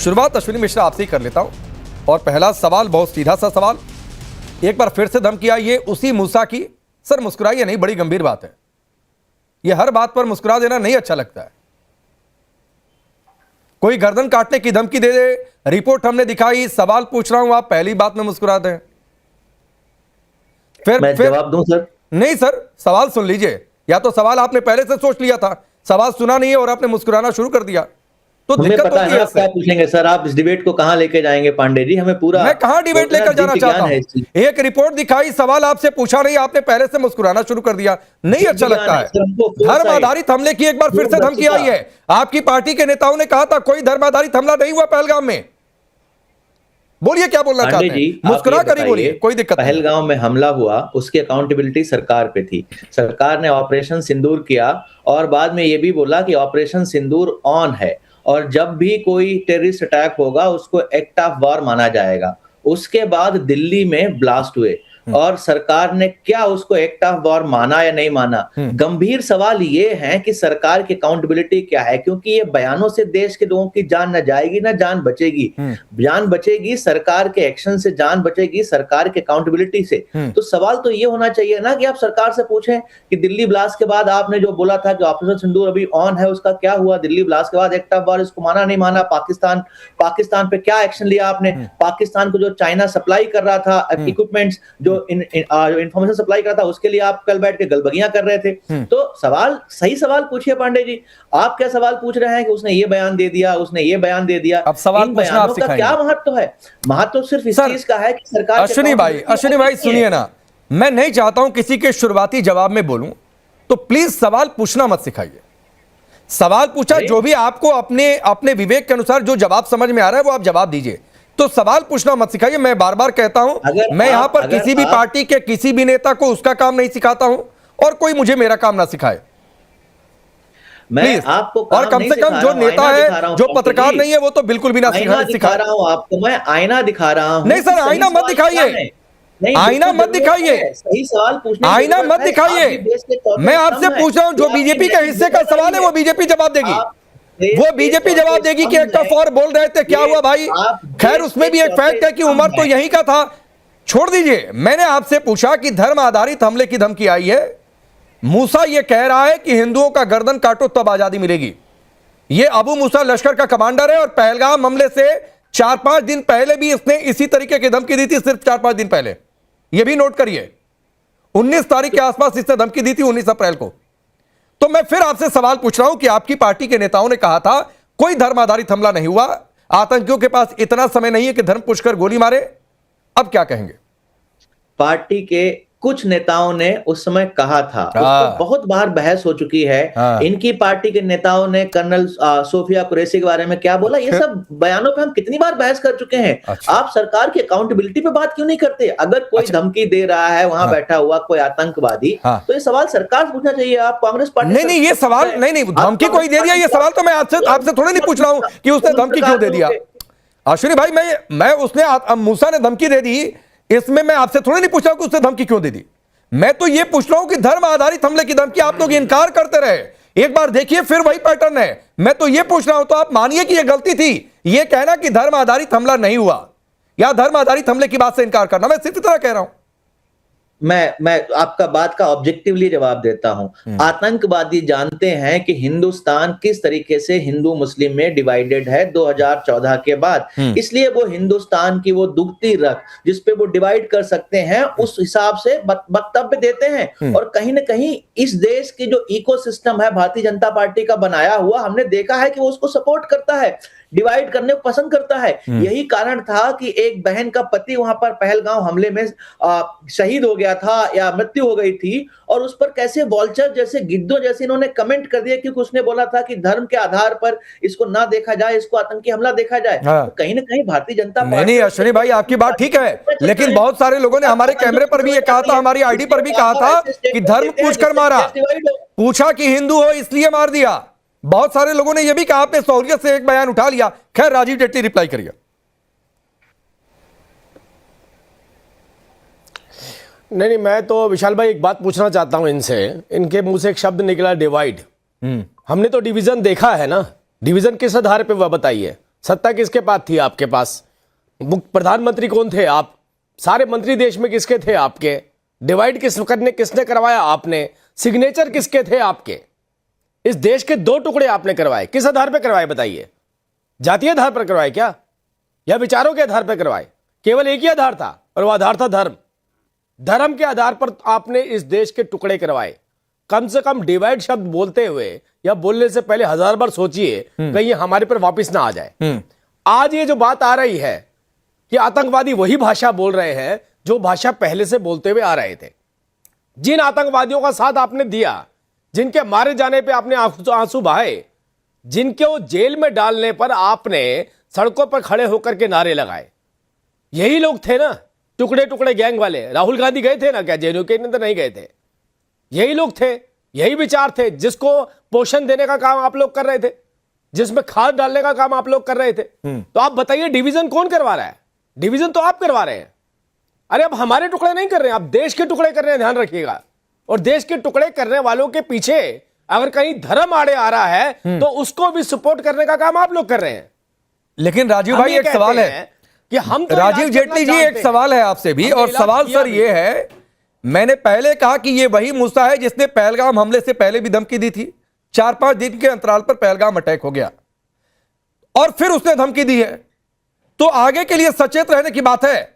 शुरुआत अश्विनी मिश्रा आपसे ही कर लेता हूं और पहला सवाल बहुत सीधा सा सवाल, एक बार फिर से धमकी आई है उसी मूसा की। सर मुस्कुराइए नहीं, बड़ी गंभीर बात है, ये हर बात पर मुस्कुरा देना नहीं अच्छा लगता है। कोई गर्दन काटने की धमकी दे दे, रिपोर्ट हमने दिखाई, सवाल पूछ रहा हूं, आप पहली बात में मुस्कुराते हैं। फिर जवाब दूं सर? नहीं सर, सवाल सुन लीजिए, या तो सवाल आपने पहले से सोच लिया था, सवाल सुना नहीं है और आपने मुस्कुराना शुरू कर दिया, तो हमें पता है आप क्या पूछेंगे सर। आप इस डिबेट को कहां लेके जाएंगे पांडे जी? हमें पूरा, मैं कहां डिबेट लेकर जाना चाहता हूं? एक रिपोर्ट दिखाई, सवाल आपसे पूछा नहीं, आपने पहले से मुस्कुराना शुरू कर दिया, नहीं अच्छा लगता है। धर्म आधारित हमले की एक बार फिर से धमकी आई है। आपकी पार्टी के नेताओं ने कहा था कोई धर्म आधारित हमला नहीं हुआ पहलगाम में। बोलिए क्या बोलना चाहते हैं, मुस्कुरा कर ही बोलिए, कोई दिक्कत नहीं। पहलगाम में हमला हुआ, उसकी अकाउंटेबिलिटी सरकार पे थी। सरकार ने ऑपरेशन सिंदूर किया और बाद में ये भी बोला कि ऑपरेशन सिंदूर ऑन है और जब भी कोई टेररिस्ट अटैक होगा उसको एक्ट ऑफ वॉर माना जाएगा। उसके बाद दिल्ली में ब्लास्ट हुए और सरकार ने क्या उसको एक्ट ऑफ वॉर माना या नहीं माना? गंभीर सवाल ये है कि सरकार की अकाउंटेबिलिटी क्या है, क्योंकि ये बयानों से देश के लोगों की जान न जाएगी ना जान बचेगी। जान बचेगी सरकार के एक्शन से, जान बचेगी सरकार के अकाउंटेबिलिटी से। तो सवाल तो ये होना चाहिए ना कि आप सरकार से पूछें कि दिल्ली ब्लास्ट के बाद आपने जो बोला था कि ऑपरेशन सिंदूर अभी ऑन है, उसका क्या हुआ? दिल्ली ब्लास्ट के बाद एक्ट ऑफ वॉर इसको माना नहीं माना? पाकिस्तान पे क्या एक्शन लिया आपने? पाकिस्तान को जो चाइना सप्लाई कर रहा था इक्विपमेंट्स, जो इंफॉर्मेशन सप्लाई करा था, उसके लिए आप कल बैठ के गलबगियां कर रहे थे। तो सवाल, सही सवाल पूछिए पांडे जी। आप क्या सवाल पूछ रहे हैं कि उसने ये बयान दे दिया, उसने ये बयान दे दिया? अब सवाल पूछना आप का क्या महत्व है? महत्व सिर्फ इस चीज का है कि सरकार। अश्विनी भाई सुनिए ना, मैं नहीं चाहता हूं किसी के शुरुआती जवाब में बोलूं, तो प्लीज सवाल पूछना मत सिखाइए। सवाल पूछा, जो भी आपको अपने विवेक के अनुसार जो जवाब समझ में आ रहा है वो आप जवाब दीजिए, तो सवाल पूछना मत सिखाइए। मैं बार बार कहता हूं, मैं यहां पर किसी भी पार्टी के किसी भी नेता को उसका काम नहीं सिखाता हूं और कोई मुझे मेरा काम ना सिखाए। मैं आपको और कम से कम जो नेता है, जो पत्रकार नहीं है, वो तो बिल्कुल भी ना सिखा रहा हूं आपको। मैं आईना दिखा रहा हूं। नहीं सर, आईना मत दिखाइए, आईना मत दिखाइए, सही सवाल पूछने, आईना मत दिखाइए। मैं आपसे पूछ रहा हूं, जो बीजेपी के हिस्से का सवाल है वो बीजेपी जवाब देगी, वो बीजेपी जवाब देगी कि एक्ट ऑफ वॉर बोल रहे थे, क्या हुआ भाई? खैर उसमें भी एक फैक्ट है कि उमर तो यहीं का था, छोड़ दीजिए। मैंने आपसे पूछा कि धर्म आधारित हमले की धमकी आई है, मूसा ये कह रहा है कि हिंदुओं का गर्दन काटो तब आजादी मिलेगी। ये अबू मूसा लश्कर का कमांडर है और पहलगाम हमले से 4-5 दिन पहले भी इसने इसी तरीके की धमकी दी थी, सिर्फ 4-5 दिन पहले, यह भी नोट करिए। 19 तारीख के आसपास इसने धमकी दी थी, 19 अप्रैल को। तो मैं फिर आपसे सवाल पूछ रहा हूं कि आपकी पार्टी के नेताओं ने कहा था कोई धर्म आधारित हमला नहीं हुआ, आतंकियों के पास इतना समय नहीं है कि धर्म पुष्कर गोली मारे, अब क्या कहेंगे? पार्टी के कुछ नेताओं ने उस समय कहा था, उस पर बहुत बार बहस हो चुकी है। इनकी पार्टी के नेताओं ने कर्नल सोफिया कुरैशी के बारे में क्या बोला, ये सब बयानों पे हम कितनी बार बहस कर चुके हैं। आप सरकार की अकाउंटेबिलिटी पे बात क्यों नहीं करते? अगर कोई धमकी दे रहा है वहां बैठा हुआ कोई आतंकवादी, तो ये सवाल सरकार पूछना चाहिए। आप कांग्रेस पार्टी नहीं, ये सवाल नहीं, धमकी कोई दे दिया, ये सवाल तो मैं आपसे थोड़ी नहीं पूछ रहा हूं कि उसने धमकी क्यों दे दिया। अश्विनी भाई, मैं उसने मूसा ने धमकी दे दी, इसमें मैं आपसे थोड़ी नहीं पूछ रहा हूं कि उसने धमकी क्यों दे दी। मैं तो ये पूछ रहा हूं कि धर्म आधारित हमले की धमकी आप लोग इनकार करते रहे, एक बार देखिए फिर वही पैटर्न है। मैं तो ये पूछ रहा हूं, तो आप मानिए कि ये गलती थी, ये कहना कि धर्म आधारित हमला नहीं हुआ या धर्म आधारित हमले की बात से इनकार करना। मैं सिर्फ इतना कह रहा हूं। मैं आपका बात का ऑब्जेक्टिवली जवाब देता हूं। आतंकवादी जानते हैं कि हिंदुस्तान किस तरीके से हिंदू मुस्लिम में डिवाइडेड है 2014 के बाद, इसलिए वो हिंदुस्तान की वो दुखती रख जिसपे वो डिवाइड कर सकते हैं, उस हिसाब से वक्तव्य देते हैं। और कहीं ना कहीं इस देश की जो इकोसिस्टम है भारतीय जनता पार्टी का बनाया हुआ, हमने देखा है कि वो उसको सपोर्ट करता है, डिवाइड करने को पसंद करता है। यही कारण था कि एक बहन का पति वहां पर पहलगाम हमले में शहीद हो गया था या मृत्यु हो गई थी, और उस पर कैसे वॉल्चर जैसे, गिद्धों जैसे इन्होंने कमेंट कर दिया, क्योंकि उसने बोला था कि धर्म के आधार पर इसको ना देखा जाए, इसको आतंकी हमला देखा जाए। तो कहीं ना कहीं भारतीय जनता पार्टी। नहीं अश्विनी भाई, आपकी बात ठीक है, लेकिन बहुत सारे लोगों ने हमारे कैमरे पर भी ये कहा था, हमारी आईडी पर भी कहा था कि धर्म पूछकर मारा, पूछा कि हिंदू हो इसलिए मार दिया। बहुत सारे लोगों ने यह भी कहा, आपने सहूलियत से एक बयान उठा लिया। खैर राजीव जेटली रिप्लाई करिए। नहीं, मैं तो विशाल भाई एक बात पूछना चाहता हूं इनसे। इनके मुंह से एक शब्द निकला डिवाइड। हमने तो डिवीजन देखा है ना, डिवीजन किस आधार पे वह बताइए? सत्ता किसके पास थी आपके पास? प्रधानमंत्री कौन थे आप? सारे मंत्री देश में किसके थे आपके? डिवाइड किसने करवाया आपने? सिग्नेचर किसके थे आपके? इस देश के 2 टुकड़े आपने करवाए, किस आधार पर करवाए बताइए? जातीय आधार पर करवाए क्या, या विचारों के आधार पर करवाए? केवल एक ही आधार था, और वह आधार था धर्म। धर्म के आधार पर आपने इस देश के टुकड़े करवाए। कम से कम डिवाइड शब्द बोलते हुए या बोलने से पहले 1000 बार सोचिए कहीं हमारे पर वापस ना आ जाए। आज ये जो बात आ रही है कि आतंकवादी वही भाषा बोल रहे हैं जो भाषा पहले से बोलते हुए आ रहे थे। जिन आतंकवादियों का साथ आपने दिया, जिनके मारे जाने पे आपने आंसू बहाए, जिनको जेल में डालने पर आपने सड़कों पर खड़े होकर के नारे लगाए, यही लोग थे ना टुकड़े टुकड़े गैंग वाले। राहुल गांधी गए थे ना क्या जेएनयू के अंदर? नहीं गए थे। यही लोग थे, यही विचार थे, जिसको पोषण देने का काम आप लोग कर रहे थे, जिसमें खाद डालने का काम आप लोग कर रहे थे। तो आप बताइए डिवीजन कौन करवा रहा है? डिवीजन तो आप करवा रहे हैं। अरे अब हमारे टुकड़े नहीं कर रहे हैं, आप देश के टुकड़े कर रहे हैं, ध्यान रखिएगा। और देश के टुकड़े करने वालों के पीछे अगर कहीं धर्म आड़े आ रहा है तो उसको भी सपोर्ट करने का काम आप लोग कर रहे हैं। लेकिन राजीव भाई एक सवाल है कि हम तो राजीव जेटली जी, एक सवाल है आपसे भी, और सवाल सर ये है, मैंने पहले कहा कि ये वही मूसा है जिसने पहलगाम हमले से पहले भी धमकी दी थी। 4-5 दिन के अंतराल पर पहलगाम अटैक हो गया और फिर उसने धमकी दी है, तो आगे के लिए सचेत रहने की बात है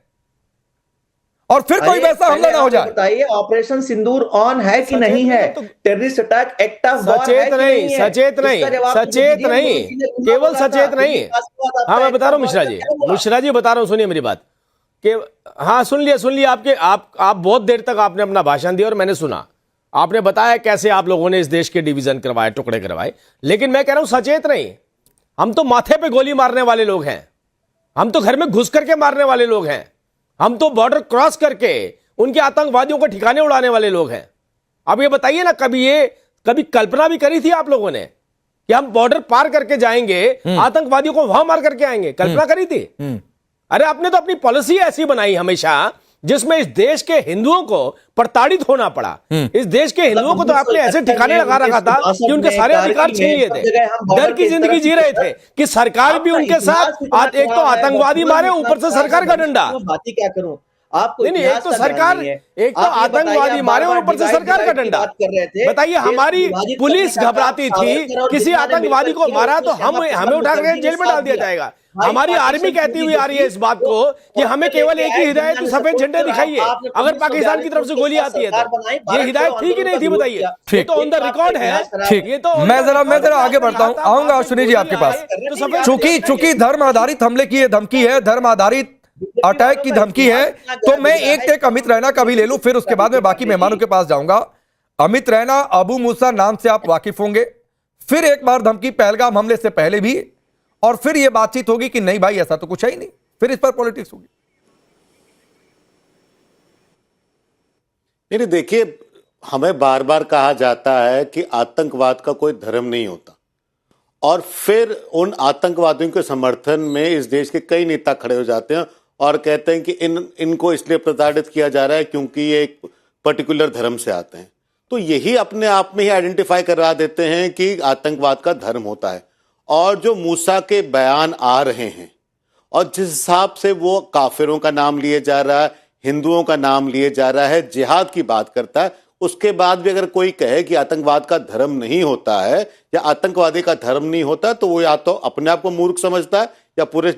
और फिर कोई वैसा हमला ना हो जाए। बताइए ऑपरेशन सिंदूर ऑन है कि नहीं है? Terrorist attack act of war सचेत नहीं, सचेत नहीं, सचेत नहीं, केवल सचेत नहीं। हाँ मैं बता रहा हूं मिश्रा जी बता रहा हूं, सुनिए मेरी बात कि हाँ सुन लिया आपके आप बहुत देर तक आपने अपना भाषण दिया और मैंने सुना। आपने बताया कैसे आप लोगों ने इस देश के डिवीजन करवाए, टुकड़े करवाए, लेकिन मैं कह रहा हूं सचेत नहीं। हम तो माथे पे गोली मारने वाले लोग हैं, हम तो घर में घुस करके मारने वाले लोग हैं, हम तो बॉर्डर क्रॉस करके उनके आतंकवादियों को ठिकाने उड़ाने वाले लोग हैं। अब ये बताइए ना, कभी कल्पना भी करी थी आप लोगों ने कि हम बॉर्डर पार करके जाएंगे, आतंकवादियों को वहां मार करके आएंगे? कल्पना करी थी? अरे आपने तो अपनी पॉलिसी ऐसी बनाई हमेशा जिसमें इस देश के हिंदुओं को प्रताड़ित होना पड़ा। इस देश के हिंदुओं को तो आपने ऐसे ठिकाने लगा रखा था कि उनके सारे अधिकार छीन लिए थे, डर की जिंदगी जी रहे थे कि सरकार भी उनके साथ, एक तो आतंकवादी मारे, ऊपर से सरकार का डंडा। बातें क्या करूं आपको? नहीं, एक तो सरकार, एक तो आतंकवादी मारे और ऊपर से सरकार का डंडा। बताइए हमारी पुलिस घबराती थी, किसी आतंकवादी को मारा तो हमें उठा कर जेल में डाल दिया जाएगा। हमारी आर्मी कहती हुई आ रही है इस बात को कि हमें केवल एक ही हिदायत, सफेद झंडे दिखाइए अगर पाकिस्तान की तरफ से गोली आती है तो। ये हिदायत थी कि नहीं थी बताइए? ये तो ऑन द रिकॉर्ड है। ठीक, ये तो मैं जरा आगे बढ़ता हूं, आऊंगा अश्विनी जी आपके पास। चूंकि धर्म आधारित हमले की धमकी है, धर्म आधारित अटैक की धमकी है, तो मैं एक टेक अमित रैना का भी ले लूं, फिर उसके बाद में बाकी मेहमानों के पास जाऊंगा। अमित रैना, अबू मूसा नाम से आप वाकिफ होंगे। फिर एक बार धमकी पहलगाम हमले से पहले भी, और फिर यह बातचीत होगी कि नहीं भाई ऐसा तो कुछ है ही नहीं, फिर इस पर पॉलिटिक्स होगी। नहीं देखिए, हमें बार बार कहा जाता है कि आतंकवाद का कोई धर्म नहीं होता, और फिर उन आतंकवादियों के समर्थन में इस देश के कई नेता खड़े हो जाते हैं और कहते हैं कि इनको इसलिए प्रताड़ित किया जा रहा है क्योंकि ये एक पर्टिकुलर धर्म से आते हैं। तो यही अपने आप में ही आइडेंटिफाई करा देते हैं कि आतंकवाद का धर्म होता है। और जो मूसा के बयान आ रहे हैं और जिस हिसाब से वो काफिरों का नाम लिए जा रहा है, हिंदुओं का नाम लिए जा रहा है, जिहाद की बात करता है, उसके बाद भी अगर कोई कहे कि आतंकवाद का धर्म नहीं होता है या आतंकवादी का धर्म नहीं होता, तो वो या तो अपने आप को मूर्ख समझता है या पूरे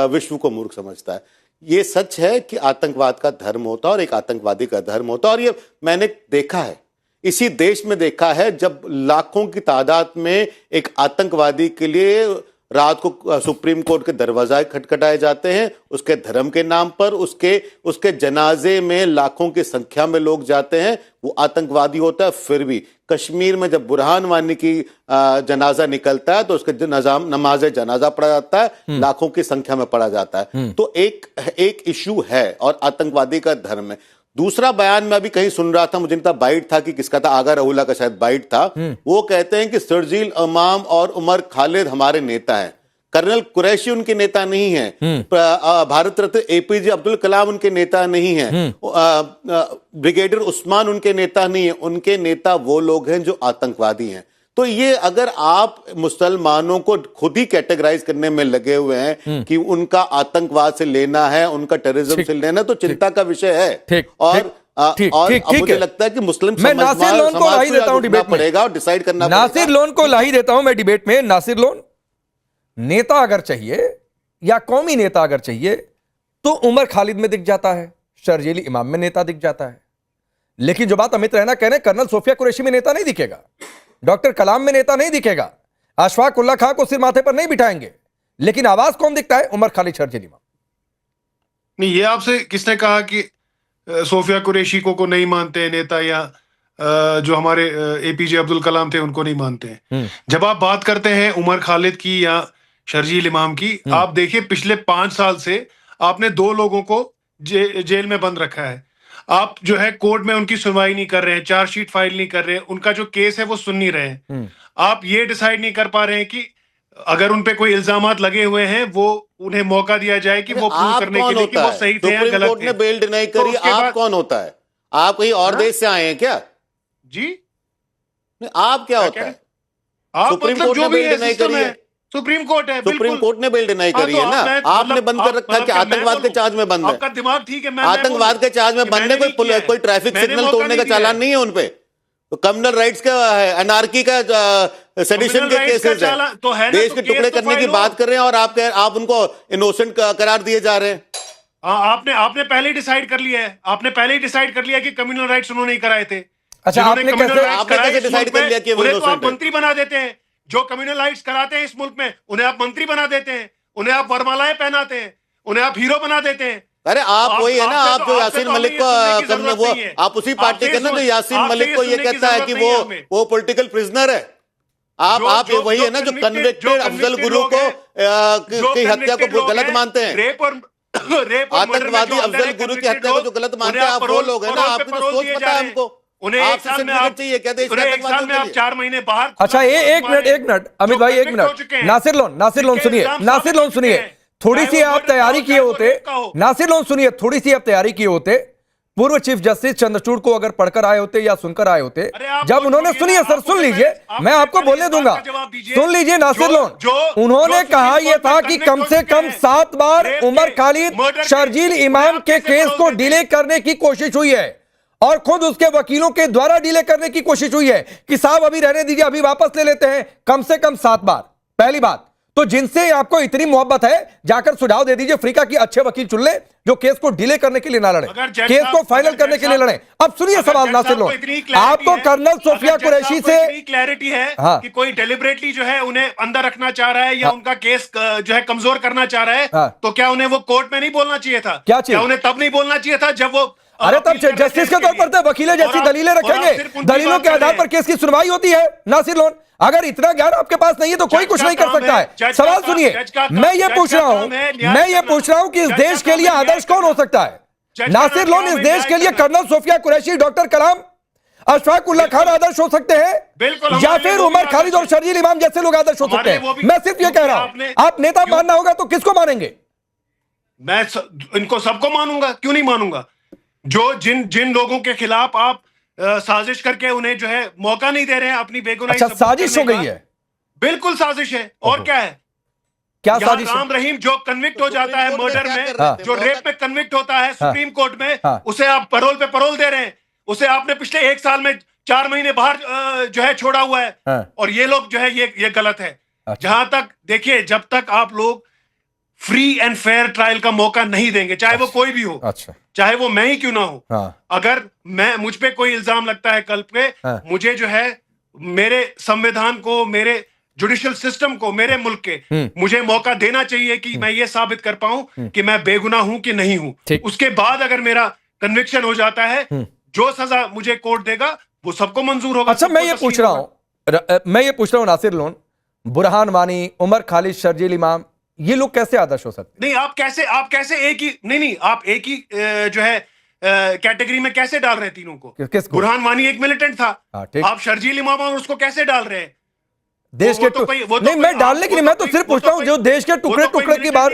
विश्व को मूर्ख समझता है। ये सच है कि आतंकवाद का धर्म होता है और एक आतंकवादी का धर्म होता है, और ये मैंने देखा है, इसी देश में देखा है, जब लाखों की तादाद में एक आतंकवादी के लिए रात को सुप्रीम कोर्ट के दरवाजे खटखटाए जाते हैं, उसके धर्म के नाम पर, उसके जनाजे में लाखों की संख्या में लोग जाते हैं, वो आतंकवादी होता है। फिर भी कश्मीर में जब बुरहान वानी की जनाजा निकलता है तो उसके नमाज जनाजा पढ़ा जाता है, लाखों की संख्या में पढ़ा जाता है। तो एक इशू है और आतंकवादी का धर्म है। दूसरा बयान में अभी कहीं सुन रहा था, मुझे नहीं पता बाइट था कि किसका था, आगा रहुल्ला का शायद बाइट था, वो कहते हैं कि शर्जील इमाम और उमर खालिद हमारे नेता हैं, कर्नल कुरैशी उनके नेता नहीं है, भारत रत्न एपीजे अब्दुल कलाम उनके नेता नहीं है, ब्रिगेडियर उस्मान उनके नेता नहीं है, उनके नेता वो लोग हैं जो आतंकवादी हैं। तो ये अगर आप मुसलमानों को खुद ही कैटेगराइज करने में लगे हुए हैं कि उनका आतंकवाद से लेना है, उनका टेररिज्म से लेना है, तो चिंता का विषय है। और मुझे लगता है कि मुस्लिम मैं नासिर लोन को ला ही देता हूं डिबेट पड़ेगा और डिसाइड करना पड़ेगा। नासिर लोन को ला ही देता हूं मैं डिबेट में। नासिर लोन, नेता अगर चाहिए या कौमी नेता अगर चाहिए तो उमर खालिद में दिख जाता है, शर्जील इमाम में नेता दिख जाता है। लेकिन जो बात अमित रैना कह रहे हैं, कर्नल सोफिया कुरैशी में नेता नहीं दिखेगा, डॉक्टर कलाम में नेता नहीं दिखेगा, अशफाक उल्लाह खां को सिर माथे पर नहीं बिठाएंगे, लेकिन आवाज कौन दिखता है? उमर खालिद, शर्जील इमाम। नहीं, ये आपसे किसने कहा कि सोफिया कुरैशी को नहीं मानते हैं नेता, या जो हमारे एपीजे अब्दुल कलाम थे उनको नहीं मानते हैं? जब आप बात करते हैं उमर खालिद की या शर्जील इमाम की, आप देखिए पिछले 5 साल से आपने 2 लोगों को जेल में बंद रखा है। आप जो है कोर्ट में उनकी सुनवाई नहीं कर रहे हैं, चार्जशीट फाइल नहीं कर रहे हैं, उनका जो केस है वो सुन नहीं रहे हैं। आप ये डिसाइड नहीं कर पा रहे हैं कि अगर उन पे कोई इल्जामात लगे हुए हैं वो उन्हें मौका दिया जाए कि वो प्रूव करने के लिए कि वो सही थे या गलत थे। कोर्ट ने बेल डिनाई करी, आप कौन होता है? आप कहीं और देश से आए हैं क्या जी? आप क्या होता है? आप सुप्रीम मतलब कोर्ट जो ने भी बेल डिनाई करी है, सुप्रीम कोर्ट है, सुप्रीम कोर्ट ने बेल डिनाई करी है ना। आपने बंद कर रखा कि आतंकवाद के चार्ज में बंद है। आपका दिमाग ठीक है, आतंकवाद के चार्ज में बंद है, कोई ट्रैफिक सिग्नल तोड़ने का चालान नहीं है उनपे, तो कम्युनल राइट्स का है, अनार्की का, सेडिशन के केसेस है, देश के टुकड़े करने की बात कर रहे हैं और आप उनको इनोसेंट करार दिए जा रहे हैं। आपने पहले ही डिसाइड कर लिया है, आपने पहले ही डिसाइड कर लिया कि कम्युनल राइट्स उन्होंने ही कराए थे। अच्छा, आपने कैसे डिसाइड कर लिया कि वो उन्हें तो आप मंत्री बना देते हैं। जो कम्युनल राइट्स कराते हैं इस मुल्क में, उन्हें आप मंत्री बना देते हैं, उन्हें आप वरमालाएं पहनाते हैं, उन्हें आप हीरो बना देते हैं। अरे आप वही है ना, आप जो यासीन मलिक को करने, वो आप उसी पार्टी के ना जो यासीन मलिक को ये कहता है कि वो पॉलिटिकल प्रिजनर है। आप ये वही है ना जो कन्विक्टेड अफजल गुरु को की हत्या को गलत मानते हैं। आतंकवादी अफजल गुरु की हत्या को जो गलत मानते हैं, आप वो लोग हैं ना। आपकी तो सोच पता है हमको। उन्हें एक साल में आप 4 महीने बाहर। अच्छा, एक मिनट अमित भाई, 1 मिनट। नासिर लोन सुनिए, थोड़ी सी आप तैयारी किए होते, नासिर लोन सुनिए, थोड़ी सी आप तैयारी किए होते, पूर्व चीफ जस्टिस चंद्रचूड़ को अगर पढ़कर आए होते या सुनकर आए होते, जब उन्होंने, सुनिए सर, सुन लीजिए, मैं आपको बोलने दूंगा, सुन लीजिए नासिर लोन, उन्होंने कहा यह था कि कम से कम 7 बार उमर खालिद, शर्जील इमाम के केस को डिले करने की कोशिश हुई है और खुद उसके वकीलों के द्वारा डिले करने की कोशिश हुई है कि साहब अभी रहने दीजिए, अभी वापस ले लेते हैं। कम से कम 7 बार। पहली बात तो जिनसे आपको इतनी मोहब्बत है, जाकर सुझाव दे दीजिए अफ्रीका की अच्छे वकील चुन ले जो केस को डिले करने के लिए ना लड़े, केस को फाइनल करने के लिए लड़े। अब सुनिए सवाल नासिर लोन, आपको कर्नल सोफिया कुरैशी से क्लैरिटी है कि कोई डेलिबरेटली जो है उन्हें अंदर रखना चाह रहा है या उनका केस जो है कमजोर करना चाह रहा है, तो क्या उन्हें वो कोर्ट में नहीं बोलना चाहिए था? क्या उन्हें तब नहीं बोलना चाहिए था जब वो, अरे तब जस्टिस के तौर पर तो वकीलें जैसी दलीलें रखेंगे, दलीलों के आधार पर केस की सुनवाई होती है। नासिर लोन, अगर इतना ज्ञान आपके पास नहीं है तो कोई कुछ नहीं कर सकता है। सवाल सुनिए, मैं ये पूछ रहा हूं कि इस देश के लिए आदर्श कौन हो सकता है? नासिर लोन, इस देश के लिए कर्नल सोफिया कुरैशी, डॉक्टर कलाम, अशफाक उल्लाह खान आदर्श हो सकते हैं या फिर उमर खालिद और शर्जील इमाम जैसे लोग आदर्श हो सकते हैं? मैं सिर्फ ये कह रहा हूं, आप नेता मानना होगा तो किसको मानेंगे? मैं इनको सबको मानूंगा, क्यों नहीं मानूंगा? जो जिन लोगों के खिलाफ आप साजिश करके उन्हें जो है मौका नहीं दे रहे हैं अपनी बेगुनाही। अच्छा, साजिश हो गई है? बिल्कुल साजिश है। और क्या है? क्या साजिश? राम रहीम जो कन्विक्ट हो जाता है मर्डर में, जो रेप में कन्विक्ट होता है सुप्रीम कोर्ट में, उसे आप पैरोल पे पैरोल दे रहे हैं। उसे आपने पिछले 1 साल में 4 महीने बाहर जो है छोड़ा हुआ है। और ये लोग जो है ये गलत है। जहां तक देखिए, जब तक आप लोग फ्री एंड फेयर ट्रायल का मौका नहीं देंगे, चाहे वो कोई भी हो, चाहे वो मैं ही क्यों ना हो, अगर मुझ पे कोई इल्जाम लगता है कल पे, मुझे जो है मेरे संविधान को, मेरे जुडिशियल सिस्टम को, मेरे मुल्क के, मुझे मौका देना चाहिए कि मैं ये साबित कर पाऊं कि मैं बेगुनाह हूं कि नहीं हूं। उसके बाद अगर मेरा कन्विक्शन हो जाता है, जो सजा मुझे कोर्ट देगा वो सबको मंजूर होगा। अच्छा, मैं ये पूछ रहा हूं नासिर लोन, बुरहान वानी, उमर खालिद, शर्जील इमाम, ये लोग कैसे आदर्श हो सकते? नहीं, आप कैसे एक ही, नहीं आप एक ही जो है कैटेगरी में कैसे डाल रहे हैं तीनों को? किसको? बुरहान वानी एक मिलिटेंट था, आप शर्जील इमाम और उसको कैसे डाल रहे हैं? देश के नहीं, मैं डालने के लिए, मैं तो सिर्फ पूछता हूं, जो देश के टुकड़े की बात,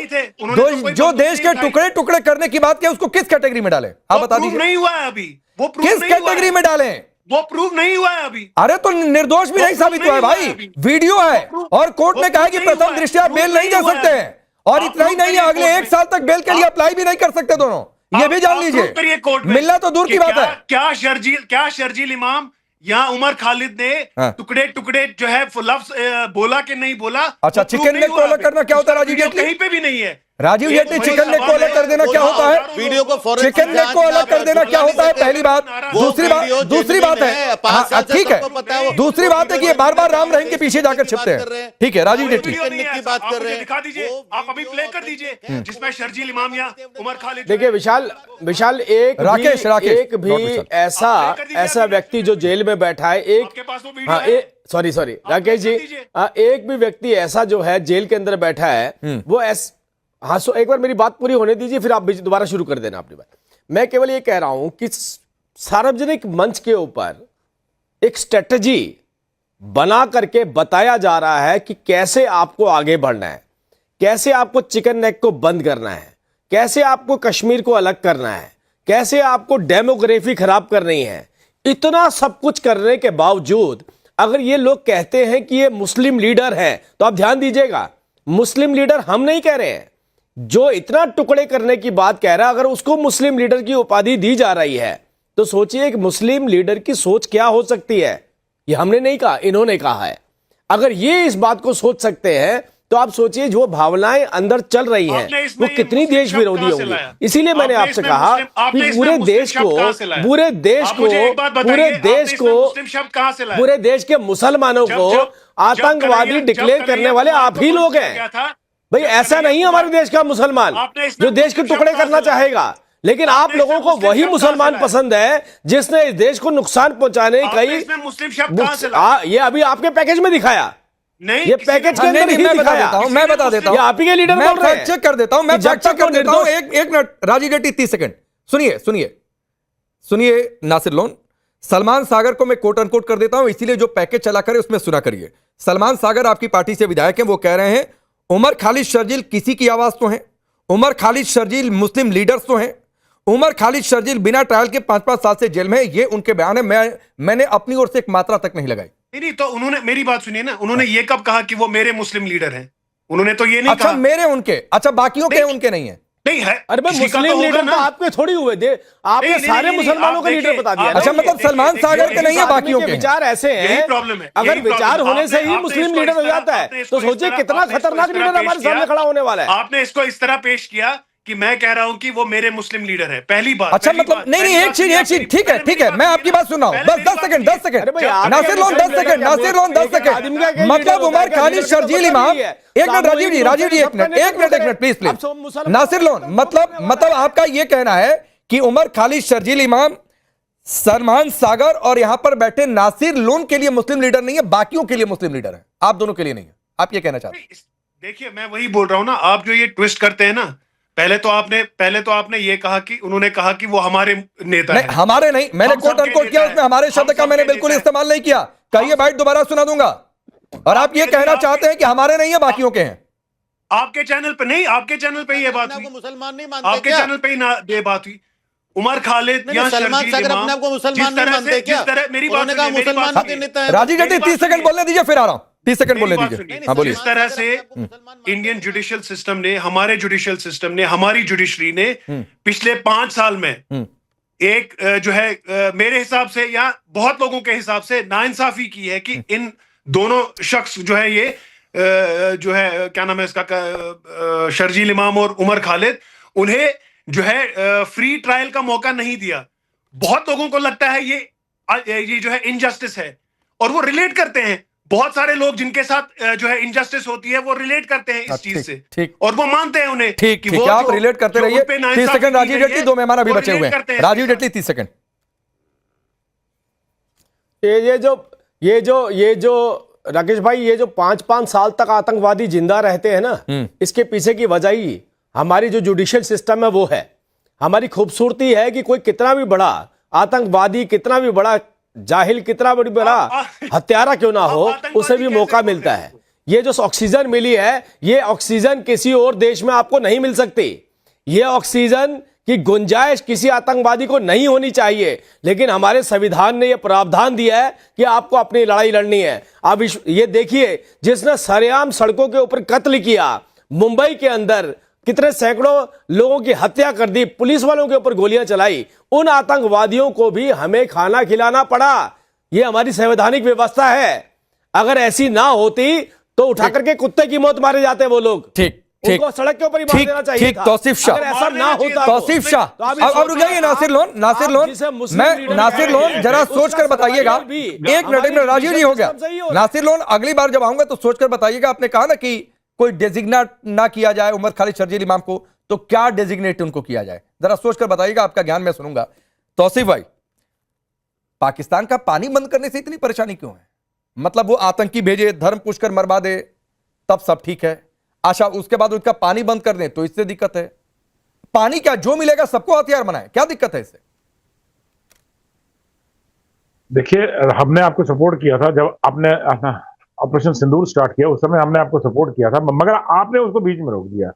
जो देश के टुकड़े करने की बात की, उसको किस कैटेगरी में डालें? आप बता दीजिए। नहीं हुआ है अभी, वो किस कैटेगरी में डालें? वो प्रूव नहीं हुआ है अभी। अरे तो निर्दोष भी नहीं साबित हुआ है भाई, वीडियो है और कोर्ट ने कहा है कि प्रथम दृष्टया बेल नहीं दे सकते हैं, और इतना ही नहीं है अगले 1 साल तक बेल के लिए अप्लाई भी नहीं कर सकते दोनों, ये भी जान लीजिए। मिलना तो दूर की बात है। क्या शर्जील इमाम यहाँ उमर खालिद ने टुकड़े टुकड़े जो है लफ्ज बोला कि नहीं बोला? अच्छा, चिकन नेक को अलग करना क्या होता है राजीव जेटली? कहीं पे भी नहीं है। राजीव जेटली, चिकन नेक को अलग कर देना क्या होता है? वीडियो को चिकन नेक को अलग कर देना क्या होता है? पहली बात। दूसरी बात है, ठीक है, दूसरी बात है कि ये बार बार राम रहीम के पीछे जाकर छिपते हैं। ठीक है राजीव जेटली की बात कर रहे हैं, दिखा दीजिए, आप अभी प्ले कर दीजिए जिसमें शर्जील इमाम या उमर खालिद। देखिए विशाल एक भी ऐसा व्यक्ति जो जेल में बैठा है, सॉरी राकेश जी, एक भी व्यक्ति ऐसा जो है जेल के अंदर बैठा है वो हाँ, एक बार मेरी बात पूरी होने दीजिए, फिर आप दोबारा शुरू कर देना अपनी बात। मैं केवल ये कह रहा हूं कि सार्वजनिक मंच के ऊपर एक स्ट्रेटजी बना करके बताया जा रहा है कि कैसे आपको आगे बढ़ना है, कैसे आपको चिकन नेक को बंद करना है, कैसे आपको कश्मीर को अलग करना है, कैसे आपको डेमोग्राफी खराब करनी है। इतना सब कुछ करने के बावजूद अगर ये लोग कहते हैं कि ये मुस्लिम लीडर है, तो आप ध्यान दीजिएगा, मुस्लिम लीडर हम नहीं कह रहे हैं, जो इतना टुकड़े करने की बात कह रहा है, अगर उसको मुस्लिम लीडर की उपाधि दी जा रही है तो सोचिए एक मुस्लिम लीडर की सोच क्या हो सकती है। ये हमने नहीं कहा, इन्होंने कहा है। अगर ये इस बात को सोच सकते हैं तो आप सोचिए जो भावनाएं अंदर चल रही हैं वो कितनी देश विरोधी होंगी। इसीलिए मैंने आपसे कहा कि पूरे देश के मुसलमानों को आतंकवादी डिक्लेयर करने वाले आप ही लोग हैं भाई। ऐसा नहीं है हमारे देश का मुसलमान जो देश के टुकड़े करना चाहेगा, लेकिन आप लोगों को वही मुसलमान पसंद है जिसने इस देश को नुकसान पहुंचाने की मुस्लिम शब्द कहां से लाया? ये अभी आपके पैकेज में दिखाया, नहीं ये पैकेज के अंदर नहीं दिखाया। मैं बता देता हूं, आप ही के लीडर बोल रहे हैं। चेक कर देता हूं, मैं चेक कर देता हूं। एक मिनट राजीव जेटली, 30 सेकंड सुनिए नासिर लोन। सलमान सागर को मैं कोट अनकोट कर देता हूं, इसीलिए जो पैकेज चला करे उसमें सुना करिए। सलमान सागर आपकी पार्टी से विधायक हैं, वो कह रहे हैं उमर खालिद शर्जील किसी की आवाज तो है, उमर खालिद शर्जील मुस्लिम लीडर्स तो हैं, उमर खालिद शर्जील बिना ट्रायल के 5-5 साल से जेल में है। ये उनके बयान है, मैंने अपनी ओर से एक मात्रा तक नहीं लगाई। नहीं तो उन्होंने मेरी बात सुनिए ना, उन्होंने ये कब कहा कि वो मेरे मुस्लिम लीडर हैं? उन्होंने तो ये नहीं कहा। अच्छा मेरे उनके, अच्छा बाकियों के उनके नहीं है। नहीं है। अरे भाई मुस्लिम लीडर तो आपके थोड़ी हुए थे, आपने सारे मुसलमानों का लीडर बता दिया। अच्छा मतलब सलमान सागर के नहीं है, बाकियों के विचार ऐसे हैं। प्रॉब्लम है, अगर विचार होने से ही मुस्लिम लीडर हो जाता है तो सोचिए कितना खतरनाक लीडर हमारे सामने खड़ा होने वाला है। आपने इसको इस तरह पेश किया कि मैं कह रहा हूं कि वो मेरे मुस्लिम लीडर है, पहली बात। अच्छा मतलब नहीं एक चीज, ठीक है मैं आपकी बात सुन रहा हूं, बस 10 सेकंड नासिर लोन 10 सेकंड। मतलब उमर खालिद शर्जील इमाम, एक मिनट राजीव जी एक मिनट प्लीज नासिर लोन, मतलब आपका ये कहना है कि उमर खालिद शर्जील इमाम, सलमान सागर और यहां पर बैठे नासिर लोन के लिए मुस्लिम लीडर नहीं है, बाकियों के लिए मुस्लिम लीडर है, आप दोनों के लिए नहीं है, आप ये कहना चाहते हैं? देखिए मैं वही बोल रहा हूं ना, आप जो ये ट्विस्ट करते हैं ना, पहले तो आपने ये कहा कि उन्होंने कहा कि वो हमारे नेता हैं। हमारे नहीं, मैंने कोट अनकोट किया, उसमें हमारे शब्द का मैंने बिल्कुल इस्तेमाल नहीं किया। कहिए बाइट दोबारा सुना दूंगा। और आप ये कहना चाहते हैं कि हमारे नहीं है बाकियों के हैं? आपके चैनल पे नहीं, आपके चैनल पे ये बात हुई, मुसलमान नहीं मानते, आपके चैनल पे ही ये बात हुई। उमर खालिद या सलमान सागर अपने आप को मुसलमान नहीं मानते क्या? मेरी बात सुनिए, राजीव जेटली 30 सेकंड बोलने दीजिए, फिर आ रहा हूं, 30 सेकंड बोलने दीजिए। हाँ बोलिए। जिस तरह से इंडियन जुडिशियल सिस्टम ने, हमारे जुडिशियल सिस्टम ने, हमारी जुडिशरी ने पिछले 5 साल में एक जो है मेरे हिसाब से या बहुत लोगों के हिसाब से नाइंसाफी की है कि इन दोनों शख्स जो है ये जो है क्या नाम है इसका, शर्जील इमाम और उमर खालिद, उन्हें जो है फ्री ट्रायल का मौका नहीं दिया। बहुत लोगों को लगता है ये जो है इनजस्टिस है, और वो रिलेट करते हैं। बहुत सारे लोग जिनके साथ जो है इनजस्टिस होती है वो रिलेट करते हैं इस चीज से, ठीक, और वो मानते हैं उन्हें। ठीक, आप रिलेट करते रहिए। 30 सेकंड राजीव जेटली, 2 मेहमान अभी बचे हुए हैं। राजीव जेटली 30 सेकंड। ये जो राकेश भाई, ये जो 5-5 साल तक आतंकवादी जिंदा रहते हैं ना, इसके पीछे की वजह ही हमारी जो जुडिशियल सिस्टम है वो है। हमारी खूबसूरती है कि कोई कितना भी बड़ा आतंकवादी, कितना भी बड़ा जाहिल, कितना भी बड़ा हत्यारा क्यों ना हो, उसे भी मौका मिलता है। ये जो ऑक्सीजन मिली है, ये ऑक्सीजन किसी और देश में आपको नहीं मिल सकती। ये ऑक्सीजन कि गुंजाइश किसी आतंकवादी को नहीं होनी चाहिए, लेकिन हमारे संविधान ने यह प्रावधान दिया है कि आपको अपनी लड़ाई लड़नी है। अब ये देखिए, जिसने सरेआम सड़कों के ऊपर कत्ल किया, मुंबई के अंदर कितने सैकड़ों लोगों की हत्या कर दी, पुलिस वालों के ऊपर गोलियां चलाई, उन आतंकवादियों को भी हमें खाना खिलाना पड़ा। यह हमारी संवैधानिक व्यवस्था है। अगर ऐसी ना होती तो उठा करके कुत्ते की मौत मारे जाते वो लोग। ठीक, उनको सड़क के ऊपर ही मार देना चाहिए था। तौसीफ शाह, अगर ऐसा ना होता, तौसीफ शाह, अब रुक जाइए। नासिर लोन, नासिर लोन जरा सोच कर बताइएगा। एक मिनट, राजीव जी हो गया। नासिर लोन, अगली बार जब आऊंगा तो सोच कर बताइएगा। आपने कहा ना कि कोई डेजिग्नेट ना किया जाए उमर खालिद शर्जील इमाम को, तो क्या डेजिग्नेट उनको किया जाए, जरा सोच कर बताइएगा। आपका ज्ञान मैं सुनूंगा। तौसीफ भाई, पाकिस्तान का पानी बंद करने से इतनी परेशानी क्यों है? मतलब वो आतंकी भेजे, धर्म पुष्कर मरवा दे, तब सब ठीक है। अच्छा, उसके बाद उसका पानी बंद कर दें तो इससे दिक्कत है। पानी क्या जो मिलेगा सबको हथियार बनाए, क्या दिक्कत है इससे? देखिए, हमने आपको सपोर्ट किया था जब आपने ऑपरेशन सिंदूर स्टार्ट किया, उस समय हमने आपको सपोर्ट किया था, मगर आपने उसको बीच में रोक दिया।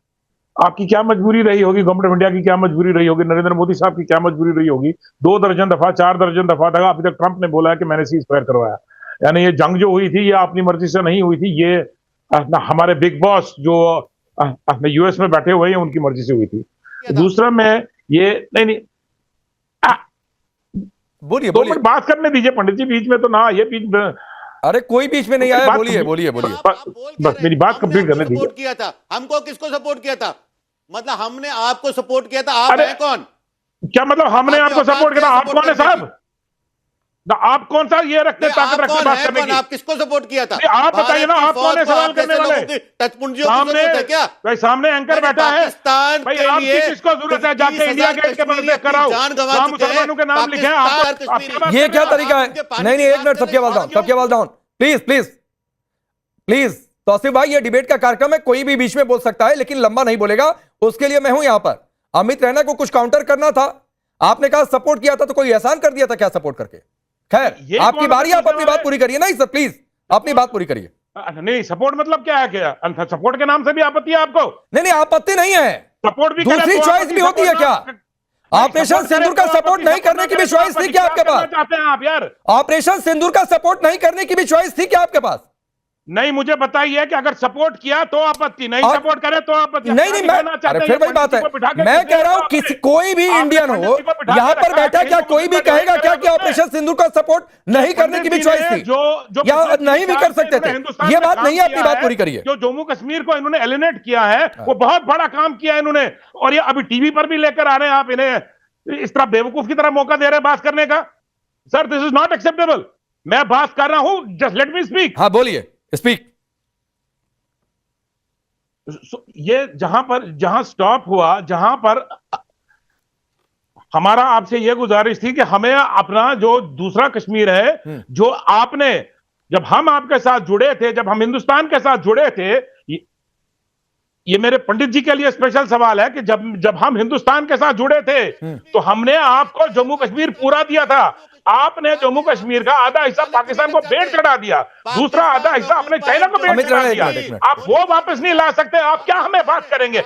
आपकी क्या मजबूरी रही होगी, गवर्नमेंट ऑफ इंडिया की क्या मजबूरी रही होगी, नरेंद्र मोदी साहब की क्या मजबूरी रही होगी? 2 दर्जन दफा, 4 दर्जन दफा तक अभी तक ट्रंप ने बोला है कि मैंने सीज फायर करवाया। यानी ये जंग जो हुई थी ये अपनी मर्जी से नहीं हुई थी, ये हमारे बिग बॉस जो यूएस में बैठे हुए हैं उनकी मर्जी से हुई थी। दूसरा मैं ये नहीं बोलिए, 2 मिनट बात करने दीजिए पंडित जी, बीच में तो ना ये बीच में। अरे कोई बीच में नहीं आया, बोलिए। बस मेरी बात कंप्लीट करने दीजिए। सपोर्ट किया था हमको, किसको सपोर्ट किया था? मतलब हमने आपको सपोर्ट किया था। आप हैं कौन? क्या मतलब हमने आपको सपोर्ट किया? आप कौन है साहब? आप कौन सा ये रखते हैं ताकत रखते बात करने की? आप किसको सपोर्ट किया था? आप बताइए ना, आप कौन है सवाल करने वाले? सामने क्या भाई, सामने एंकर बैठा है भाई, आपकी किसको जरूरत है? जाके इंडिया गेट के बदले कराओ, मुसलमानों के नाम लिखे हैं। ये क्या तरीका है? नहीं, एक मिनट, सबके आवाज डाउन, प्लीज। तौसीफ भाई, ये डिबेट का कार्यक्रम है, कोई भी बीच में बोल सकता है, लेकिन लंबा नहीं बोलेगा, उसके लिए मैं हूं यहां पर। अमित रैना को कुछ काउंटर करना था, आपने कहा सपोर्ट किया था, तो कोई एहसान कर दिया था क्या सपोर्ट करके? खैर, आपकी बारी, आप अपनी बात पूरी करिए। नहीं सर, प्लीज अपनी बात पूरी करिए। नहीं, सपोर्ट मतलब क्या है? क्या सपोर्ट के नाम से भी आपत्ति है आपको? नहीं, आपत्ति नहीं है, सपोर्ट भी दूसरी चॉइस भी होती है क्या? ऑपरेशन सिंदूर का सपोर्ट नहीं करने की भी चॉइस थी क्या आपके पास? चाहते हैं आप यार? ऑपरेशन सिंदूर का सपोर्ट नहीं करने की भी चॉइस थी क्या आपके पास? नहीं, मुझे बताइए कि अगर सपोर्ट किया तो आपत्ति, नहीं सपोर्ट करे तो आपत्ति। नहीं, मैं फिर वही बात है, मैं कह रहा हूं किसी कोई भी इंडियन हो यहां पर बैठा, क्या कोई भी कहेगा क्या कि ऑपरेशन सिंदूर का सपोर्ट नहीं करने की भी चॉइस थी या नहीं भी कर सकते थे? ये बात नहीं है, अपनी बात पूरी करिए। जो जम्मू कश्मीर को इन्होंने एलिनेट किया है, वो बहुत बड़ा काम किया है इन्होंने, और ये अभी टीवी पर भी लेकर आ रहे हैं। आप इन्हें इस तरह बेवकूफ की तरह मौका दे रहे हैं बात करने का। Sir, this is not acceptable. मैं बात कर रहा हूं, जस्ट लेट मी स्पीक। हाँ, बोलिए, स्पीक। ये जहां स्टॉप हुआ, जहां पर हमारा आपसे ये गुजारिश थी कि हमें अपना जो दूसरा कश्मीर है, जो आपने, जब हम आपके साथ जुड़े थे, जब हम हिंदुस्तान के साथ जुड़े थे, ये मेरे पंडित जी के लिए स्पेशल सवाल है कि जब हम हिंदुस्तान के साथ जुड़े थे तो हमने आपको जम्मू कश्मीर पूरा दिया था। आपने जम्मू कश्मीर का आधा हिस्सा पाकिस्तान को भेंट चढ़ा दिया, दूसरा आधा हिस्सा अपने चाइना को भेंट चढ़ा दिया। आप वो वापस नहीं ला सकते। आप क्या हमें बात करेंगे?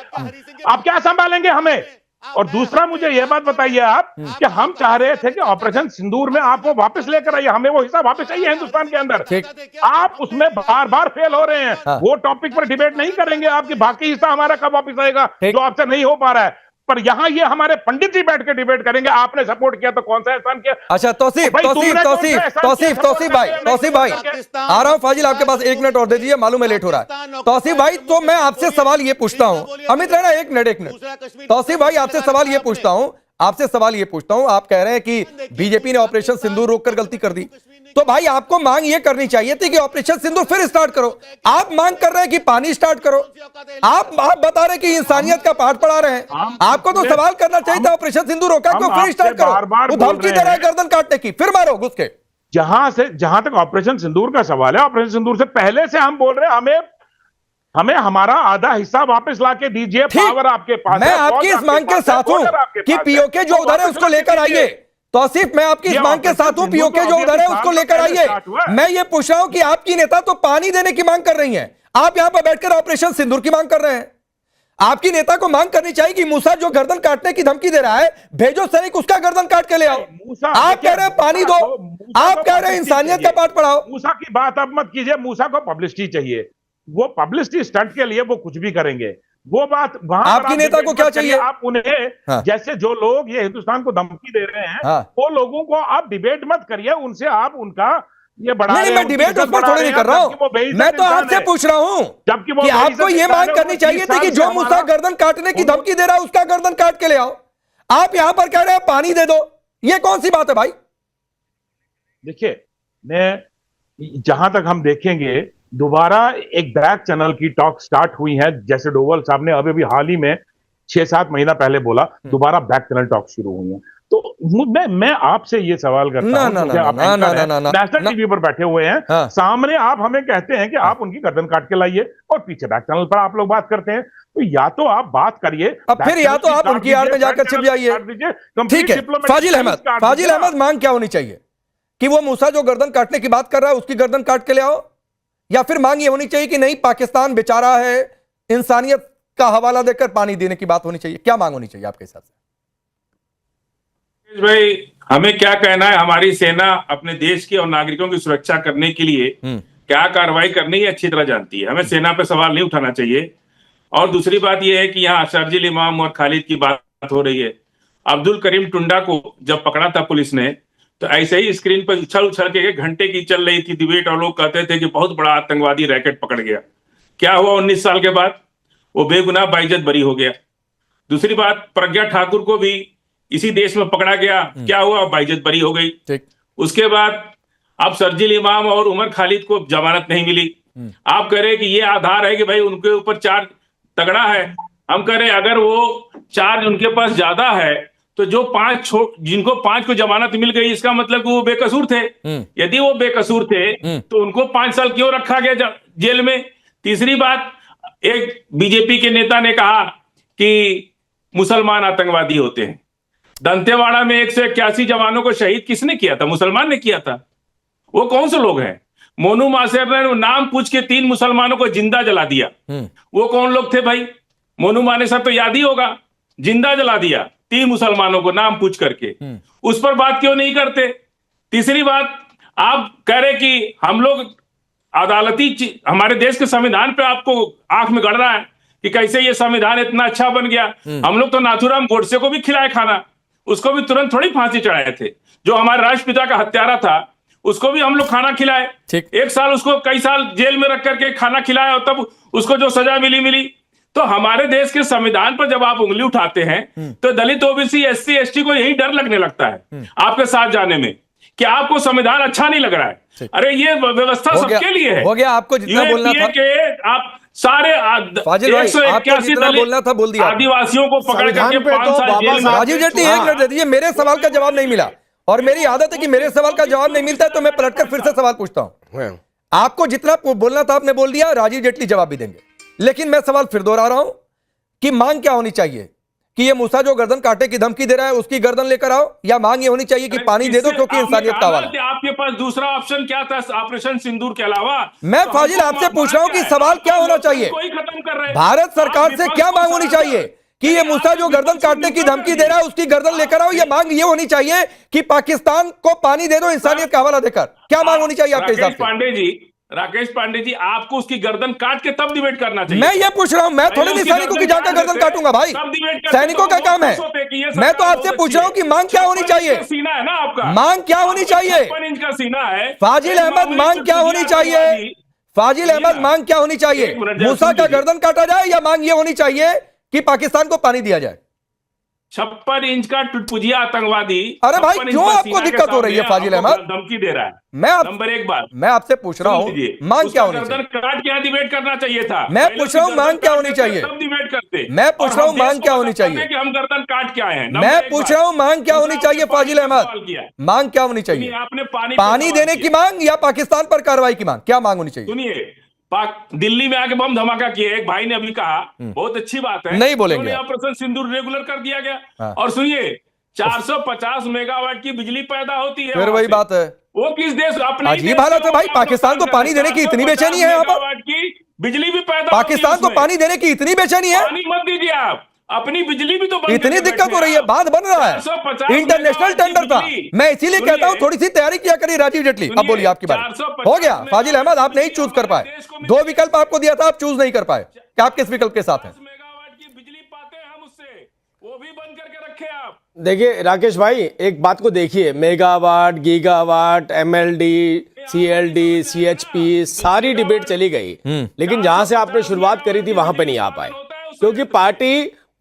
आप क्या संभालेंगे हमें? और दूसरा, मुझे यह बात बताइए आप कि हम चाह रहे थे कि ऑपरेशन सिंदूर में आप वो वापस लेकर आइए, हमें वो हिस्सा वापस चाहिए हिंदुस्तान के अंदर। आप उसमें बार बार फेल हो रहे हैं। वो टॉपिक पर डिबेट नहीं करेंगे आपकी, बाकी हिस्सा हमारा कब वापस आएगा जो आपसे नहीं हो पा रहा है। पर यहाँ ये हमारे पंडित जी बैठ के डिबेट करेंगे, आपने सपोर्ट किया तो कौन सा एहसान किया? अच्छा, तौसीफ भाई, आ रहा हूं। फाजिल, आपके पास 1 मिनट और दे दीजिए, मालूम है लेट हो रहा है। तौसीफ भाई, तो मैं आपसे सवाल ये पूछता हूं, अमित रैना, 1 मिनट। तौसीफ भाई, आपसे सवाल ये पूछता हूं, आप कह रहे हैं कि बीजेपी ने ऑपरेशन सिंदूर रोककर गलती कर दी, तो भाई आपको मांग ये करनी चाहिए थी कि ऑपरेशन सिंदूर फिर स्टार्ट करो। आप मांग कर रहे हैं कि पानी स्टार्ट करो, आप बता रहे हैं कि इंसानियत का पाठ पढ़ा रहे हैं। आपको तो सवाल करना चाहिए था, ऑपरेशन सिंदूर रोका क्यों, फिर स्टार्ट करो। वो धमकी दे रहा है गर्दन काटने की, फिर मारो घुस के। जहां तक ऑपरेशन सिंदूर का सवाल है, ऑपरेशन सिंदूर से पहले से हम बोल रहे हैं, हमें हमारा आधा हिस्सा वापस लाके दीजिए। पावर आपके पास है, मैं आपकी इस मांग के साथ हूं कि पीओके जो उधर है उसको लेकर आइए। तौसीफ, मैं आपकी इस मांग के साथ हूं, पीओके जो उधर है उसको लेकर आइए। मैं ये पूछ रहा हूं कि आपकी नेता तो पानी देने की मांग कर रही हैं, आप यहां पर बैठकर ऑपरेशन सिंदूर की मांग कर रहे हैं। आपकी नेता को मांग करनी चाहिए कि मूसा जो गर्दन काटने की धमकी दे रहा है, भेजो सैनिक उसका गर्दन काट के ले आओ। आप कह रहे हैं पानी दो, आप कह रहे हैं इंसानियत का पाठ पढ़ाओ। मूसा की बात अब मत कीजिए, मूसा को पब्लिसिटी चाहिए, वो पब्लिसिटी स्टंट के लिए वो कुछ भी करेंगे। वो बात वहां आपकी नेता को क्या चाहिए? आप उन्हें जैसे जो लोग ये हिंदुस्तान को धमकी दे रहे हैं वो लोगों को आप डिबेट मत करिए उनसे, आप उनका ये बढ़ा नहीं, मैं डिबेट उस पर थोड़ी नहीं कर रहा हूं, मैं तो आपसे पूछ रहा हूं कि आपको ये मांग करनी चाहिए थी कि जो मूसा गर्दन काटने की धमकी दे रहा है उसका गर्दन काट के ले आओ। आप यहां पर कह रहे हैं पानी दे दो, ये कौन सी बात है भाई? देखिए, मैं जहां तक हम देखेंगे दोबारा एक बैक चैनल की टॉक स्टार्ट हुई है, जैसे डोवाल साहब ने अभी हाल ही में 6-7 महीना पहले बोला, दोबारा बैक चैनल टॉक शुरू हुई है। तो मैं आपसे ये सवाल करता हूं, नेशनल टीवी पर बैठे हुए हैं, सामने आप हमें कहते हैं कि आप उनकी गर्दन काट के लाइए और पीछे बैक चैनल पर आप लोग बात करते हैं। तो या तो आप बात करिए, अब फिर या तो आप उनकी आड़ में जाकर छिप जाइए। ठीक है, फाजिल अहमद मांग क्या होनी चाहिए कि वो मूसा जो गर्दन काटने की बात कर रहा है उसकी गर्दन काट के ले आओ, या फिर मांग ये होनी चाहिए कि नहीं पाकिस्तान बेचारा है, इंसानियत का हवाला देकर पानी देने की बात होनी चाहिए? क्या मांग होनी चाहिए आपके हिसाब से? भाई, हमें क्या कहना है, हमारी सेना अपने देश की और नागरिकों की सुरक्षा करने के लिए क्या कार्रवाई करनी है अच्छी तरह जानती है। हमें सेना पे सवाल नहीं उठाना चाहिए। और दूसरी बात यह है कि यहाँ शर्जील इमाम और खालिद की बात हो रही है। अब्दुल करीम टुंडा को जब पकड़ा था पुलिस ने, तो ऐसे ही स्क्रीन पर उछल उछल के 1 घंटे की चल रही थी डिबेट और लोग कहते थे कि बहुत बड़ा आतंकवादी रैकेट पकड़ गया। क्या हुआ? 19 साल के बाद वो बेगुनाह बाइज्जत बरी हो गया। दूसरी बात, प्रज्ञा ठाकुर को भी इसी देश में पकड़ा गया, क्या हुआ? बाइज्जत बरी हो गई। उसके बाद अब शर्जील इमाम और उमर खालिद को जमानत नहीं मिली। आप कह रहे कि ये आधार है कि भाई उनके ऊपर चार्ज तगड़ा है। हम कह रहे अगर वो चार्ज उनके पास ज्यादा है तो जो 5 जिनको 5 को जमानत मिल गई, इसका मतलब कि वो बेकसूर थे। यदि वो बेकसूर थे तो उनको 5 साल क्यों रखा गया जेल में? तीसरी बात, एक बीजेपी के नेता ने कहा कि मुसलमान आतंकवादी होते हैं। दंतेवाड़ा में 181 जवानों को शहीद किसने किया था? मुसलमान ने किया था। वो कौन से लोग हैं? मोनू मासेर ने नाम पूछ के 3 मुसलमानों को जिंदा जला दिया। वो कौन लोग थे भाई? मोनू मानेसर तो याद ही होगा, जिंदा जला दिया 3 मुसलमानों को नाम पूछ करके। उस पर बात क्यों नहीं करते? तीसरी बात, आप कह रहे कि हम लोग अदालती, हमारे देश के संविधान पे आपको आंख में गड़ रहा है कि कैसे ये संविधान इतना अच्छा बन गया। हम लोग तो नाथूराम गोडसे को भी खिलाए खाना, उसको भी तुरंत थोड़ी फांसी चढ़ाए थे। जो हमारे राष्ट्रपिता का हत्यारा था उसको भी हम लोग खाना खिलाए, 1 साल उसको कई साल जेल में रख करके खाना खिलाया और तब उसको जो सजा मिली। तो हमारे देश के संविधान पर जब आप उंगली उठाते हैं तो दलित, ओबीसी, एससी, एसटी को यही डर लगने लगता है आपके साथ जाने में कि आपको संविधान अच्छा नहीं लग रहा है। अरे ये व्यवस्था सबके लिए है। हो गया, आपको जितना बोलना था आप सारे 181 दलित आदिवासियों को पकड़ करके 5 साल जेल में। राजीव जेटली, 1 मिनट दे दीजिए, मेरे सवाल का जवाब नहीं मिला और मेरी आदत है कि मेरे सवाल का जवाब नहीं मिलता है तो मैं पलटकर फिर से सवाल पूछता हूं। आपको जितना बोलना था आपने बोल दिया, राजीव जेटली जवाब भी देंगे, लेकिन मैं सवाल फिर दोहरा रहा हूं कि मांग क्या होनी चाहिए कि ये मूसा जो गर्दन काटने की धमकी दे रहा है उसकी गर्दन लेकर आओ, या मांग ये होनी चाहिए कि पानी दे दो क्योंकि इंसानियत का हवाला। आपके पास दूसरा ऑप्शन क्या था ऑपरेशन सिंदूर के अलावा? मैं फाजिल आपसे पूछ रहा हूं कि सवाल क्या होना चाहिए, भारत सरकार से क्या मांग होनी चाहिए कि ये मूसा जो गर्दन काटने की धमकी दे रहा है उसकी गर्दन लेकर आओ, या मांग ये होनी चाहिए कि पाकिस्तान को पानी दे दो इंसानियत का हवाला देकर? क्या मांग होनी चाहिए आपके हिसाब से? राकेश पांडे जी, आपको उसकी गर्दन काट के तब डिबेट करना चाहिए। मैं ये पूछ रहा हूं, मैं थोड़ी नहीं सैनिकों की जाकर गर्दन काटूंगा भाई, सैनिकों का काम है। मैं तो आपसे पूछ रहा हूं कि मांग क्या होनी चाहिए? सीना है ना आपका, मांग क्या होनी चाहिए? 56 इंच का सीना है। फाजिल अहमद, मांग क्या होनी चाहिए? फाजिल अहमद, मांग क्या होनी चाहिए? मूसा का गर्दन काटा जाए या मांग ये होनी चाहिए कि पाकिस्तान को पानी दिया जाए? 56 इंच का टुटपुजिया आतंकवादी। अरे भाई, क्यों आपको दिक्कत हो रही है फाजिल अहमद? धमकी दे रहा है। नंबर 1 बात मैं आपसे पूछ रहा हूं, मांग क्या होनी चाहिए? काट के डिबेट करना चाहिए था। मैं पूछ रहा हूं मांग क्या होनी चाहिए? तब डिबेट करते। मैं पूछ रहा हूं मांग क्या होनी चाहिए? कि हम गर्दन काट के आए हैं। मैं पूछ रहा हूं मांग क्या होनी चाहिए फाजिल अहमद? मांग क्या होनी चाहिए? आपने पानी देने की मांग या पाकिस्तान पर कार्रवाई की मांग? क्या मांग होनी चाहिए? सुनिए, दिल्ली में आके बम धमाका किए, एक भाई ने अभी कहा, बहुत अच्छी बात है, नहीं बोलेंगे, ऑपरेशन सिंदूर रेगुलर कर दिया गया। और सुनिए, 450 मेगावाट की बिजली पैदा होती है। फिर वही बात है, वो किस देश? अपने अजीब हालत है भाई, पाकिस्तान को पानी देने की इतनी बेचैनी है यहाँ पर। की बिजली भी पैदा पाकिस्तान को पानी देने की इतनी बेचैनी है, पानी मत दीजिए आप, अपनी बिजली भी तो बंद इतनी करके दिक्कत हो रही है, बैठे बात बन रहा है। 450 इंटरनेशनल टेंडर था, मैं इसीलिए कहता हूं थोड़ी सी तैयारी किया करिए राजीव जेटली। अब बोलिए आपकी बात। 450 हो गया फाजिल अहमद, आप नहीं चूज कर पाए, दो विकल्प आपको दिया था, आप चूज नहीं कर पाए कि आप किस विकल्प के साथ हैं। 10 मेगावाट की बिजली पाते हैं हम उससे, वो भी बंद करके रखे आप। देखिए राकेश भाई, एक बात को देखिए, मेगावाट, गीगावाट, एमएलडी, सीएलडी, सीएचपी, सारी डिबेट चली गई, लेकिन जहां से आपने शुरुआत करी थी वहां पे नहीं आ पाए, क्योंकि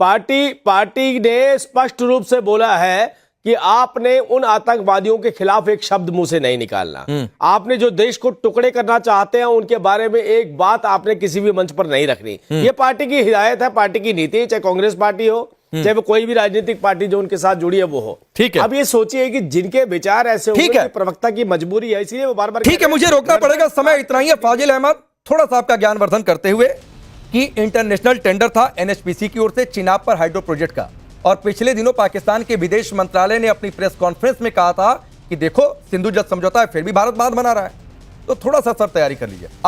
पार्टी ने स्पष्ट रूप से बोला है कि आपने उन आतंकवादियों के खिलाफ एक शब्द मुंह से नहीं निकालना। आपने जो देश को टुकड़े करना चाहते हैं उनके बारे में एक बात आपने किसी भी मंच पर नहीं रखनी। ये पार्टी की हिदायत है, पार्टी की नीति है, चाहे कांग्रेस पार्टी हो, चाहे वो कोई भी राजनीतिक पार्टी जो उनके साथ जुड़ी है वो हो। ठीक है, अब ये सोचिए कि जिनके विचार ऐसे होंगे कि प्रवक्ता की मजबूरी है, इसलिए वो बार बार। ठीक है, मुझे रोकना पड़ेगा, समय इतना ही है। फाजिल अहमद, थोड़ा सा आपका ज्ञानवर्धन करते हुए कि इंटरनेशनल टेंडर था एनएचपीसी की ओर से चिनाब पर हाइड्रो प्रोजेक्ट का, और पिछले दिनों पाकिस्तान के विदेश मंत्रालय ने अपनी प्रेस कॉन्फ्रेंस में कहा था कि देखो सिंधु जल समझौता है, फिर भी भारत बात बना रहा है, तो थोड़ा सा सर तैयारी कर लीजिए।